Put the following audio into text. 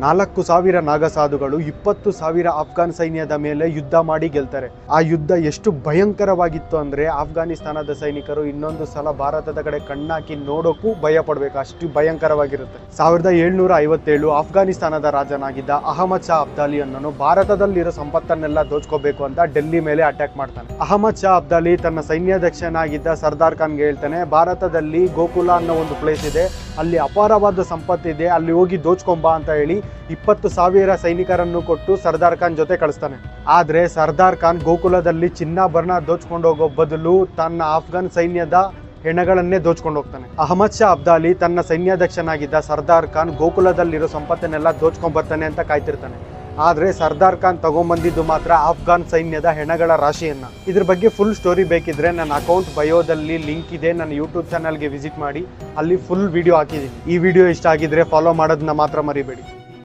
4,000 ನಾಗಸಾಧುಗಳು 20,000 ಅಫ್ಘಾನ್ ಸೈನ್ಯದ ಮೇಲೆ ಯುದ್ಧ ಮಾಡಿ ಗೆಲ್ತಾರೆ. ಆ ಯುದ್ಧ ಎಷ್ಟು ಭಯಂಕರವಾಗಿತ್ತು ಅಂದ್ರೆ ಅಫ್ಘಾನಿಸ್ತಾನದ ಸೈನಿಕರು ಇನ್ನೊಂದು ಸಲ ಭಾರತದ ಕಡೆ ಕಣ್ಣಾಕಿ ನೋಡೋಕ್ಕೂ ಭಯ ಪಡ್ಬೇಕು, ಅಷ್ಟು ಭಯಂಕರವಾಗಿರುತ್ತೆ. 1757 ಅಫ್ಘಾನಿಸ್ತಾನದ ರಾಜನಾಗಿದ್ದ ಅಹಮದ್ ಶಾ ಅಬ್ದಾಲಿ ಅನ್ನೋನು ಭಾರತದಲ್ಲಿರೋ ಸಂಪತ್ತನ್ನೆಲ್ಲ ದೋಚ್ಕೋಬೇಕು ಅಂತ ಡೆಲ್ಲಿ ಮೇಲೆ ಅಟ್ಯಾಕ್ ಮಾಡ್ತಾನೆ. ಅಹಮದ್ ಶಾ ಅಬ್ದಾಲಿ ತನ್ನ ಸೈನ್ಯಾಧ್ಯಕ್ಷನಾಗಿದ್ದ ಸರ್ದಾರ್ ಖಾನ್ಗೆ ಹೇಳ್ತಾನೆ, ಭಾರತದಲ್ಲಿ ಗೋಕುಲ ಅನ್ನೋ ಒಂದು ಪ್ಲೇಸ್ ಇದೆ, ಅಲ್ಲಿ ಅಪಾರವಾದ ಸಂಪತ್ತಿದೆ, ಅಲ್ಲಿ ಹೋಗಿ ದೋಚ್ಕೊಂಬಾ ಅಂತ ಹೇಳಿ 20,000 ಸೈನಿಕರನ್ನು ಕೊಟ್ಟು ಸರ್ದಾರ್ ಖಾನ್ ಜೊತೆ ಕಳಿಸ್ತಾನೆ. ಆದ್ರೆ ಸರ್ದಾರ್ ಖಾನ್ ಗೋಕುಲದಲ್ಲಿ ಚಿನ್ನಾಭರಣ ದೋಚ್ಕೊಂಡು ಹೋಗೋ ಬದಲು ತನ್ನ ಅಫ್ಘಾನ್ ಸೈನ್ಯದ ಹೆಣಗಳನ್ನೇ ದೋಚ್ಕೊಂಡು ಹೋಗ್ತಾನೆ. ಅಹಮದ್ ಶಾ ಅಬ್ದಾಲಿ ತನ್ನ ಸೈನ್ಯಾಧ್ಯಕ್ಷನಾಗಿದ್ದ ಸರ್ದಾರ್ ಖಾನ್ ಗೋಕುಲದಲ್ಲಿರೋ ಸಂಪತ್ತನ್ನೆಲ್ಲ ದೋಚ್ಕೊಂಡ್ ಬರ್ತಾನೆ ಅಂತ ಕಾಯ್ತಿರ್ತಾನೆ. ಆದ್ರೆ ಸರ್ದಾರ್ ಖಾನ್ ತಗೊಂಡ್ಬಂದಿದ್ದು ಮಾತ್ರ ಅಫ್ಘಾನ್ ಸೈನ್ಯದ ಹೆಣಗಳ ರಾಶಿಯನ್ನ. ಇದ್ರ ಬಗ್ಗೆ ಫುಲ್ ಸ್ಟೋರಿ ಬೇಕಿದ್ರೆ ನನ್ನ ಅಕೌಂಟ್ ಬಯೋದಲ್ಲಿ ಲಿಂಕ್ ಇದೆ, ನನ್ನ ಯೂಟ್ಯೂಬ್ ಚಾನಲ್ಗೆ ವಿಸಿಟ್ ಮಾಡಿ, ಅಲ್ಲಿ ಫುಲ್ ವಿಡಿಯೋ ಹಾಕಿದ್ದೀನಿ. ಈ ವಿಡಿಯೋ ಇಷ್ಟ ಆಗಿದ್ರೆ ಫಾಲೋ ಮಾಡೋದನ್ನ ಮಾತ್ರ ಮರಿಬೇಡಿ.